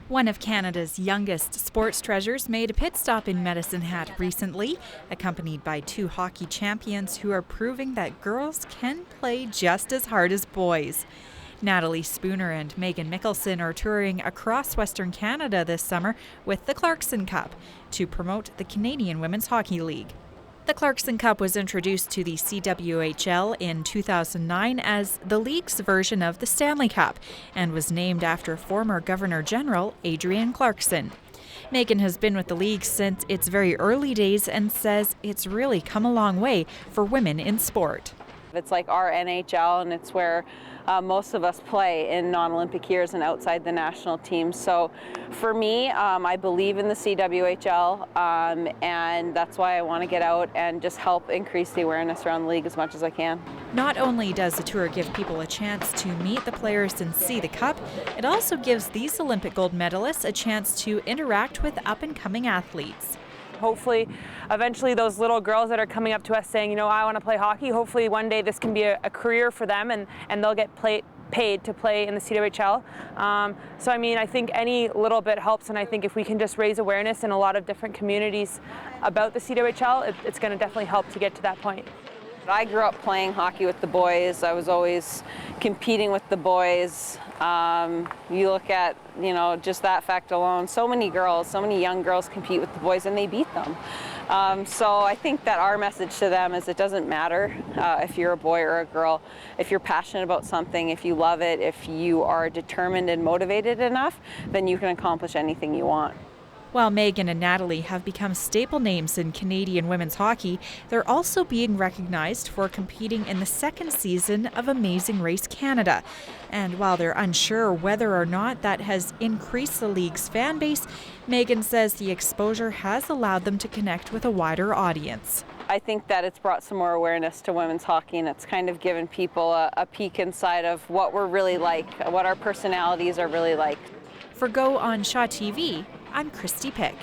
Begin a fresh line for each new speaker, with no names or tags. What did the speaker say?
One of Canada's youngest sports treasures made a pit stop in Medicine Hat recently, accompanied by two hockey champions who are proving that girls can play just as hard as boys. Natalie Spooner and Megan Mickelson are touring across Western Canada this summer with the Clarkson Cup to promote the Canadian Women's Hockey League. The Clarkson Cup was introduced to the CWHL in 2009 as the league's version of the Stanley Cup and was named after former Governor General Adrienne Clarkson. Megan has been with the league since its very early days and says it's really come a long way for women in sport.
It's like our NHL, and it's where most of us play in non-Olympic years and outside the national team. So for me, I believe in the CWHL, and that's why I want to get out and just help increase the awareness around the league as much as I can.
Not only does the tour give people a chance to meet the players and see the cup, it also gives these Olympic gold medalists a chance to interact with up-and-coming athletes.
Hopefully, eventually those little girls that are coming up to us saying, you know, I want to play hockey, hopefully one day this can be a career for them and they'll get paid to play in the CWHL. So I mean, I think any little bit helps, and I think if we can just raise awareness in a lot of different communities about the CWHL, it's going to definitely help to get to that point.
I grew up playing hockey with the boys. I was always competing with the boys. You look at, you know, just that fact alone, so many young girls compete with the boys and they beat them. So I think that our message to them is it doesn't matter if you're a boy or a girl. If you're passionate about something, if you love it, if you are determined and motivated enough, then you can accomplish anything you want.
While Megan and Natalie have become staple names in Canadian women's hockey, they're also being recognized for competing in the second season of Amazing Race Canada. And while they're unsure whether or not that has increased the league's fan base, Megan says the exposure has allowed them to connect with a wider audience.
I think that it's brought some more awareness to women's hockey, and it's kind of given people a peek inside of what we're really like, what our personalities are really like.
For Go on Shaw TV, I'm Christy Pick.